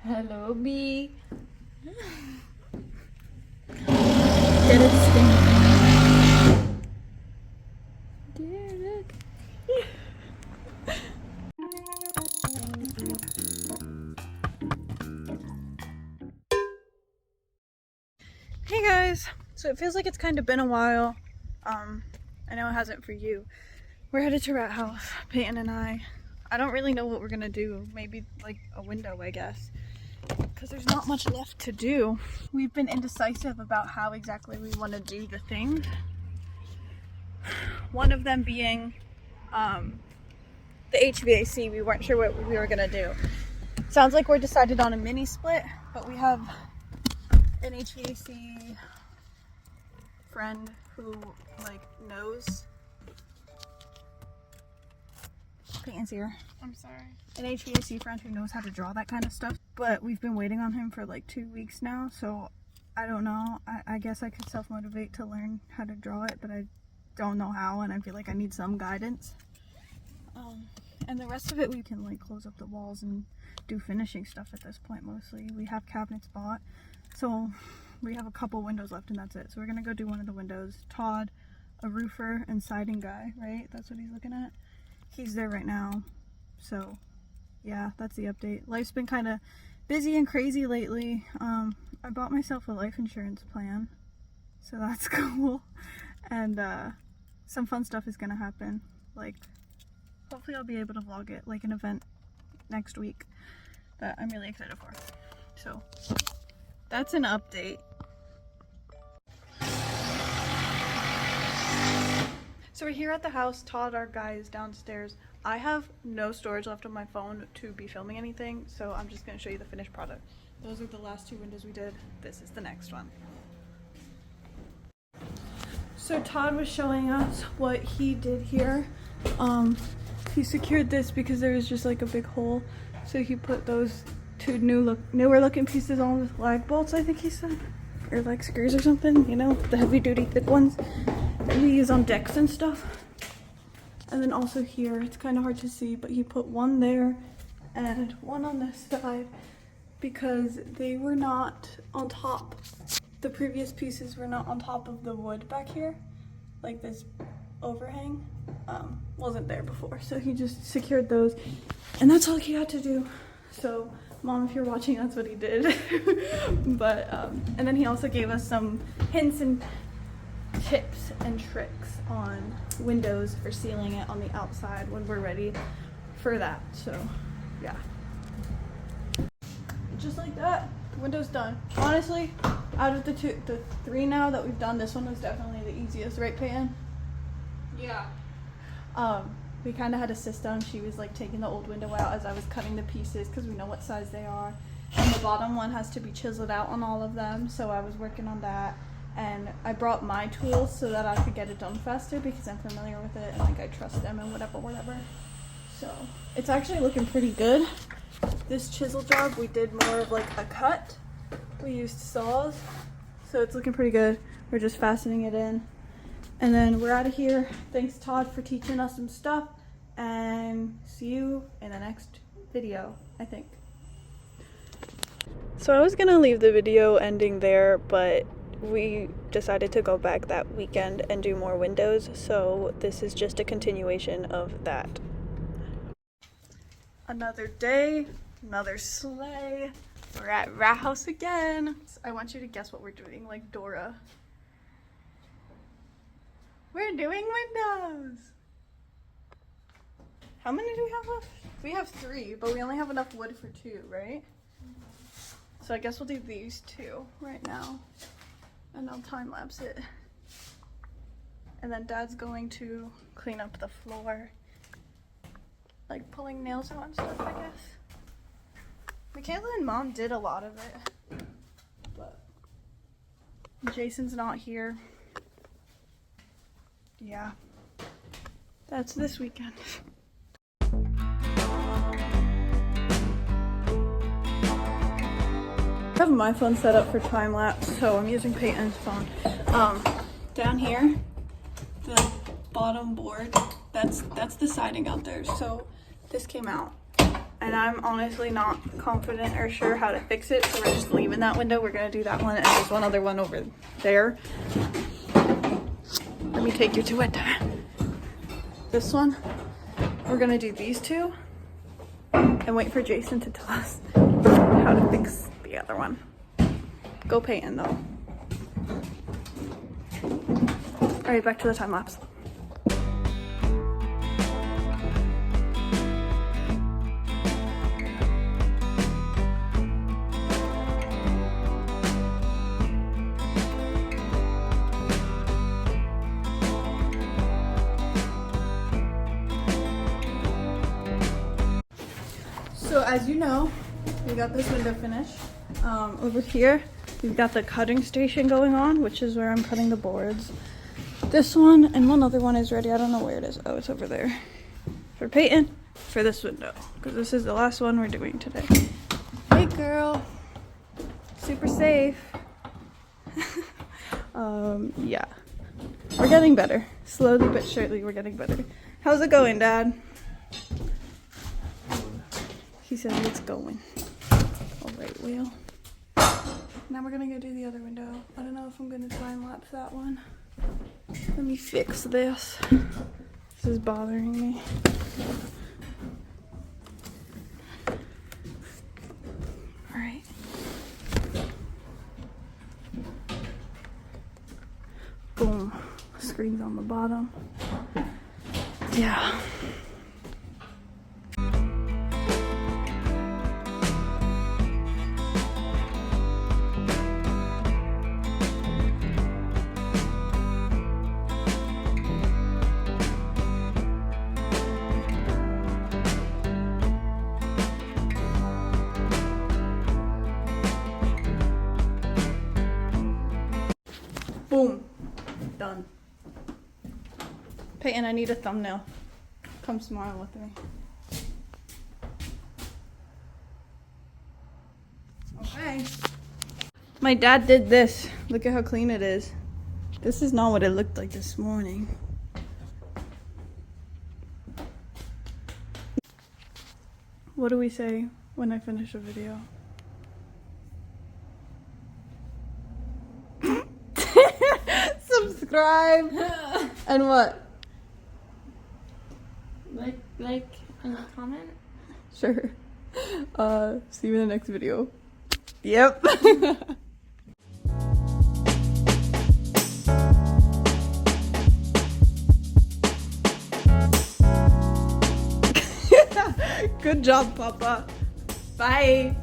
Hello, B. Get it stinking. Hey guys, so it feels like it's kind of been a while. I know it hasn't for you. We're headed to Rat House, Peyton and I. I don't really know what we're gonna do. Maybe like a window, I guess, because there's not much left to do. We've been indecisive about how exactly we want to do the things. One of them being the HVAC. We weren't sure what we were gonna do. Sounds like we're decided on a mini split, but we have an HVAC friend who like knows. Peyton's here. I'm sorry. An HVAC friend who knows how to draw that kind of stuff, but we've been waiting on him for like 2 weeks now, so I don't know. I guess I could self-motivate to learn how to draw it, but I don't know how, and I feel like I need some guidance. And the rest of it we can like close up the walls and do finishing stuff at this point mostly. We have cabinets bought, so we have a couple windows left and that's it. So we're gonna go do one of the windows. Todd, a roofer and siding guy, right? That's what he's looking at. He's there right now. So yeah, that's the update. Life's been kind of busy and crazy lately. I bought myself a life insurance plan, so that's cool. And some fun stuff is gonna happen. Like hopefully I'll be able to vlog it, like an event next week that I'm really excited for. So that's an update. So we're here at the house. Todd, our guy, is downstairs. I have no storage left on my phone to be filming anything, so I'm just gonna show you the finished product. Those are the last 2 windows we did. This is the next one. So Todd was showing us what he did here. He secured this because there was just like a big hole. So he put those 2 newer looking pieces on with lag bolts, I think he said. Or like screws or something, you know, the heavy duty thick ones that you use on decks and stuff. And then also here, it's kind of hard to see, but he put one there and one on this side because they were not on top. The previous pieces were not on top of the wood back here. Like this overhang wasn't there before. So he just secured those and that's all he had to do. So Mom, if you're watching, that's what he did. But and then he also gave us some hints and tips and tricks on windows for sealing it on the outside when we're ready for that. So yeah, just like that, the window's done. Honestly, out of the 3 now that we've done, this one was definitely the easiest, right, Peyton? Yeah. We kind of had to sit down. She was like taking the old window out as I was cutting the pieces because we know what size they are, and the bottom one has to be chiseled out on all of them, so I was working on that. And I brought my tools so that I could get it done faster because I'm familiar with it and like I trust them and whatever. So it's actually looking pretty good. This chisel job, we did more of like a cut. We used saws, so it's looking pretty good. We're just fastening it in. And then we're out of here. Thanks Todd for teaching us some stuff, and see you in the next video, I think. So I was gonna leave the video ending there, but we decided to go back that weekend and do more windows, so this is just a continuation of that. Another day, another sleigh. We're at Rat House again. I want you to guess what we're doing, like Dora. We're doing windows! How many do we have left? We have 3, but we only have enough wood for 2, right? So I guess we'll do these 2 right now. And I'll time lapse it. And then Dad's going to clean up the floor. Like pulling nails out and stuff, I guess. Michaela and Mom did a lot of it. But Jason's not here. Yeah. That's this weekend. I have my phone set up for time lapse, so I'm using Peyton's phone. Down here, the bottom board, that's the siding out there. So this came out and I'm honestly not confident or sure how to fix it, so we're just leaving that window. We're gonna do that one, and there's one other one over there. Let me take you to it. This one, we're gonna do these two and wait for Jason to tell us how to fix the other one. Go Peyton though. All right, back to the time lapse. So as you know, we got this window finished. Over here, we've got the cutting station going on, which is where I'm cutting the boards. This one and one other one is ready. I don't know where it is. Oh, it's over there. For Peyton, for this window, because this is the last one we're doing today. Hey girl, super safe. Yeah, we're getting better. Slowly but surely, we're getting better. How's it going, Dad? He said it's going. All right, Will. Now we're gonna go do the other window. I don't know if I'm gonna time lapse that one. Let me fix this. This is bothering me. All right. Boom. Screen's on the bottom. Yeah. Boom. Done. Peyton, I need a thumbnail. Come smile with me. Okay. My dad did this. Look at how clean it is. This is not what it looked like this morning. What do we say when I finish a video? Subscribe. And what? Like and comment. Sure. See you in the next video. Yep. Good job, Papa. Bye.